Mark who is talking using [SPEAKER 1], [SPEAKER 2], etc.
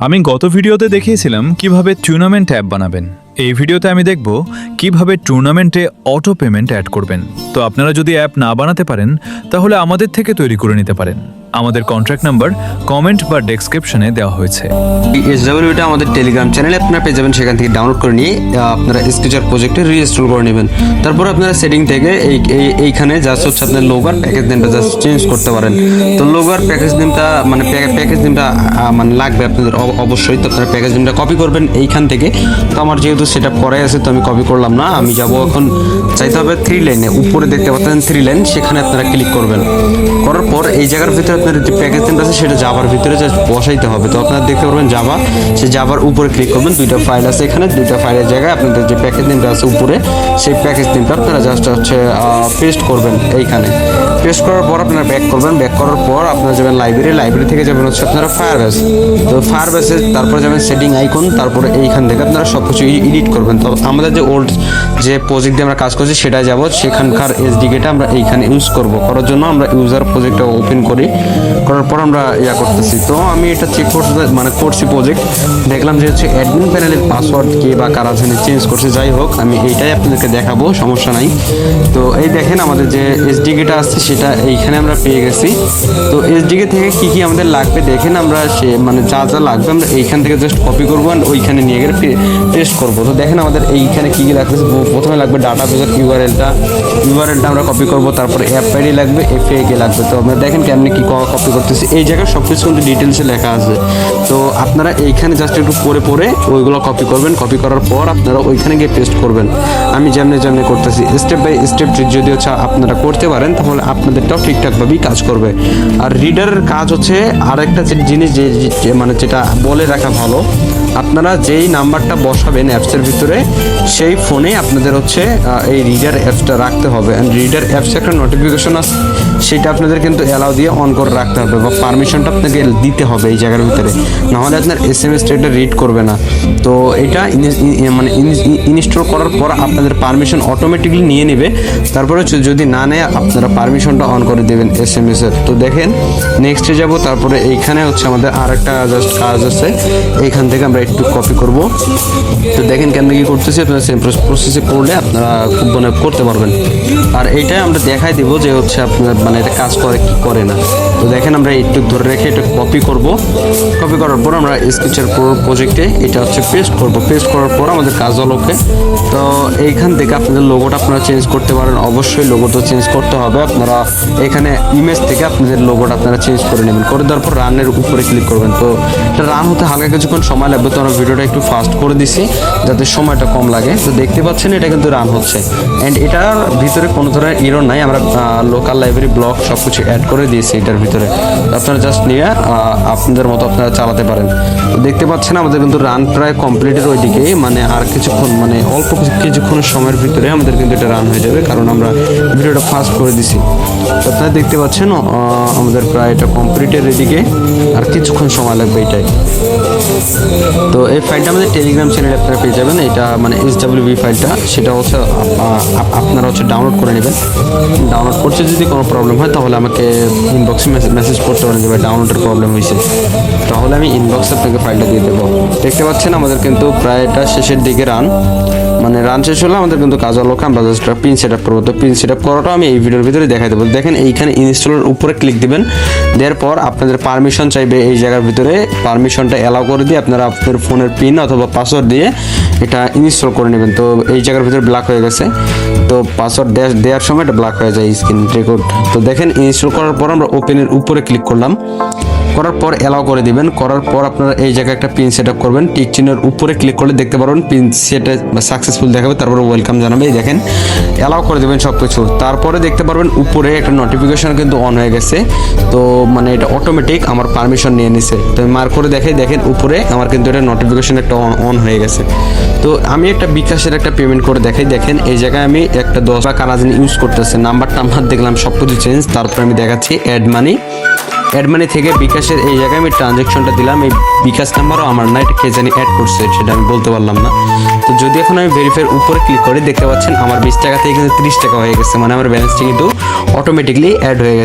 [SPEAKER 1] আমি গত ভিডিওতে দেখিয়েছিলাম কিভাবে টুর্নামেন্ট অ্যাপ বানাবেন। এই ভিডিওতে আমি দেখব কিভাবে টুর্নামেন্টে অটো পেমেন্ট অ্যাড করবেন। তো আপনারা যদি অ্যাপ না বানাতে পারেন তাহলে আমাদের থেকে তৈরি করে নিতে পারেন। আমাদের কন্ট্যাক্ট নাম্বার কমেন্ট বা ডেসক্রিপশনে দেওয়া হয়েছে।
[SPEAKER 2] SWটা আমাদের টেলিগ্রাম চ্যানেলে আপনারা পেয়ে যাবেন, সেখান থেকে ডাউনলোড করে নিয়ে আপনারা স্কেচার প্রজেক্টে রিইনস্টল করে নেবেন। তারপর আপনারা সেটিং থেকে এইখানে জাস্ট হচ্ছে আপনার লোগোর প্যাকেজ নেমটা জাস্ট চেঞ্জ করতে পারেন। তো লোগোর প্যাকেজ নেমটা মানে প্যাকেজ নেমটা মানে লাগবে আপনাদের অবশ্যই। তো আপনারা প্যাকেজ নেমটা কপি করবেন এইখান থেকে। তো আমার যেহেতু সেট আপ করাই আছে তো আমি কপি করলাম না, আমি যাব এখন চাইতে হবে 3 লাইনে। উপরে দেখতে পাচ্ছেন 3 লাইন, সেখানে আপনারা ক্লিক করবেন। করার পর এই জায়গার ভিতরে আপনার যে প্যাকেজ নেমটা আছে সেটা জাভার ভিতরে জাস্ট বসাইতে হবে। তো আপনারা দেখতে পারবেন জাভা, সেই জাভার উপরে ক্লিক করবেন। দুইটা ফাইল আছে এখানে, দুইটা ফাইলের জায়গায় আপনাদের যে প্যাকেজ নেমটা আছে উপরে, সেই প্যাকেজ নেমটা আপনারা জাস্ট হচ্ছে পেস্ট করবেন এইখানে। পেস্ট করার পর আপনারা ব্যাক করবেন। ব্যাক করার পর আপনারা যাবেন লাইব্রেরি থেকে যাবেন হচ্ছে আপনারা ফায়ারবেস। তো ফায়ারবেসে তারপরে যাবেন সেটিং আইকন, তারপরে এইখান থেকে আপনারা সব কিছু এডিট করবেন। তো আমাদের যে ওল্ড যে প্রজেক্ট দিয়ে আমরা কাজ করছি সেটাই যাব, সেখানকার এসডিকেটা আমরা এইখানে ইউজ করব। করার জন্য আমরা ইউজার প্রজেক্টটা ওপেন করি, করার পর আমরা করতেছি। তো আমি এটা চেক করছি প্রজেক্ট, দেখলাম যে হচ্ছে অ্যাডমিন প্যানেলের পাসওয়ার্ড কে বা কারা জানে চেঞ্জ করছে। যাই হোক, আমি এইটাই আপনাদেরকে দেখাবো, সমস্যা নাই। তো এই দেখেন আমাদের যে এসডিকেটা আছে সেটা এইখানে আমরা পেয়ে গেছি। তো এসডিকে থেকে কি কি আমাদের লাগবে দেখেন, আমরা যা যা লাগবে আমরা এইখান থেকে জাস্ট কপি করবো আর ওইখানে নিয়ে গেলে পেস্ট করবো। তো দেখেন আমাদের এইখানে কি কি লাগবে। প্রথমে লাগবে ডাটাবেসের ইউআরএলটা আমরা কপি করবো। তারপরে অ্যাপ আইডি লাগবে, এফএকে লাগবে। তো আমরা দেখেন কেমনি কি কপি করতেছি। এই জায়গায় সব কিছু কিন্তু ডিটেলসে লেখা আছে। তো আপনারা এইখানে জাস্ট একটু পরে ওইগুলো কপি করবেন। কপি করার পর আপনারা ওইখানে গিয়ে পেস্ট করবেন। আমি যেমনি করতেছি স্টেপ বাই স্টেপ, যদি হচ্ছে আপনারা করতে পারেন তাহলে আপনাদেরটাও ঠিকঠাকভাবেই কাজ করবে। আর রিডারের কাজ হচ্ছে আরেকটা জিনিস যেটা বলে রাখা ভালো, আপনারা যেই নাম্বারটা বসাবেন অ্যাপসের ভিতরে সেই ফোনে আপনাদের হচ্ছে এই রিডার অ্যাপসটা রাখতে হবে। অ্যান্ড রিডার অ্যাপসে একটা নোটিফিকেশন আছে, সেটা আপনাদের কিন্তু অ্যালাউ দিয়ে অন করে রাখতে হবে বা পারমিশনটা আপনাকে দিতে হবে এই জায়গার ভিতরে, নাহলে আপনার SMS-টা রিড করবে না। তো এটা ইনস্টল করার পর আপনাদের পারমিশন অটোমেটিকলি নিয়ে নেবে। তারপরে যদি না নেয় আপনারা পারমিশনটা অন করে দেবেন SMS-এর। তো দেখেন নেক্সটে যাব। তারপরে এইখানে হচ্ছে আমাদের আরেকটা জাস্ট কাজ আছে, এইখান থেকে আমরা একটু কপি করব। তো দেখেন কেন কি করতেছি, আপনারা সেম প্রসেসে করলে আপনারা খুব করতে পারবেন। আর এইটাই আমরা দেখাই দিব যে হচ্ছে আপনার এটা কাজ করে কি করে না। তো দেখেন আমরা একটু ধরে রেখে এটা কপি করব। কপি করার পর আমরা স্কেচার প্রজেক্টে এটা হচ্ছে পেস্ট করব। পেস্ট করার পর আমাদের কাজ হলো ওকে। তো এইখান থেকে আপনাদের লোগোটা আপনারা চেঞ্জ করতে পারেন। অবশ্যই লোগোটা চেঞ্জ করতে হবে। আপনারা এখানে ইমেজ থেকে আপনাদের লোগোটা আপনারা চেঞ্জ করে নেবেন। করে দেওয়ার পর রানের উপরে ক্লিক করবেন। তো এটা রান হতে হালকা কিছুক্ষণ সময় লাগবে। তো আমরা ভিডিওটা একটু ফাস্ট করে দিছি যাতে সময়টা কম লাগে। তো দেখতে পাচ্ছেন এটা কিন্তু রান হচ্ছে। অ্যান্ড এটার ভিতরে কোনো ধরনের এরর নাই। আমরা লোকাল লাইব্রেরি ব্লক সব কিছু অ্যাড করে দিয়েছি এটার ভিতরে। আপনারা জাস্ট নিয়ে আপনাদের মতো আপনারা চালাতে পারেন। তো দেখতে পাচ্ছেন আমাদের কিন্তু রান প্রায় কমপ্লিটের ওইদিকে, আর কিছুক্ষণ অল্প কিছুক্ষণ সময়ের ভিতরে আমাদের কিন্তু এটা রান হয়ে যাবে, কারণ আমরা ভিডিওটা ফাস্ট করে দিছি। তো আপনারা দেখতে পাচ্ছেন আমাদের প্রায় এটা কমপ্লিটের এদিকে, আর কিছুক্ষণ সময় লাগবে এটাই। তো এই ফাইলটা আমাদের টেলিগ্রাম চ্যানেলে আপনারা পেয়ে যাবেন। এটা SWV ফাইলটা, সেটা হচ্ছে আপনারা হচ্ছে ডাউনলোড করে নেবেন। ডাউনলোড করতে যদি কোনো প্রবলেম হয় তাহলে আমাকে ইনবক্সে মেসেজ করতে পারেন যে ভাই ডাউনলোডের প্রবলেম হয়েছে, তাহলে আমি ইনবক্সে আপনাকে ফাইলটা দিয়ে দেবো। দেখতে পাচ্ছেন আমাদের কিন্তু প্রায় এটা শেষের দিকে রান শেষ হলে আমাদের কিন্তু কাজ হলো আমরা জাস্ট পিন সেট আপ করবো। তো পিন সেট আপ করাটা আমি এই ভিডিওর ভিতরে দেখাই দেবো। দেখেন এইখানে ইনস্টলের উপরে ক্লিক দিবেন। দেওয়ার পর আপনাদের পারমিশন চাইবে এই জায়গার ভিতরে। পারমিশনটা অ্যালাউ করে দিয়ে আপনারা আপনাদের ফোনের পিন অথবা পাসওয়ার্ড দিয়ে এটা ইনস্টল করে নেবেন। তো এই জায়গার ভিতরে ব্ল্যাক হয়ে গেছে, তো পাসওয়ার্ড দেওয়ার সময় এটা ব্ল্যাক হয়ে যায় স্ক্রিন রেকর্ড। তো দেখেন ইনস্টল করার পর আমরা ওপেনের উপরে ক্লিক করলাম। করার পর অ্যালাউ করে দিবেন। করার পর আপনারা এই জায়গায় একটা পিন সেট আপ করবেন। টিক চিহ্নের উপরে ক্লিক করলে দেখতে পারবেন পিন সেট সাকসেসফুল দেখাবে, তারপরে ওয়েলকাম জানাবে। এই দেখেন অ্যালাউ করে দেবেন সব কিছু। তারপরে দেখতে পারবেন উপরে একটা নোটিফিকেশন কিন্তু অন হয়ে গেছে। তো এটা অটোমেটিক আমার পারমিশন নিয়ে নিছে। তো আমি মার্ক করে দেখেন উপরে আমার কিন্তু এটা নোটিফিকেশন একটা অন হয়ে গেছে। তো আমি একটা বিকাশের একটা পেমেন্ট করে দেখাই। দেখেন এই জায়গায় আমি একটা 10 টাকা কারাজিন ইউজ করতেছে, নাম্বারটা আমার দেখলাম সব কিছু চেঞ্জ। তারপরে আমি দেখাচ্ছি অ্যাড মানি থেকে বিকাশের এই জায়গায় আমি ট্রানজ্যাকশনটা দিলাম। এই বিকাশ নাম্বারও আমার না, এটা কে জানি অ্যাড করছে সেটা আমি বলতে পারলাম না। তো যদি এখন আমি ভেরিফাইয়ের উপরে ক্লিক করি দেখতে পাচ্ছেন আমার 20 টাকা থেকে কিন্তু 30 টাকা হয়ে গেছে, আমার ব্যালেন্সটা কিন্তু অটোমেটিকলি অ্যাড হয়ে গেছে।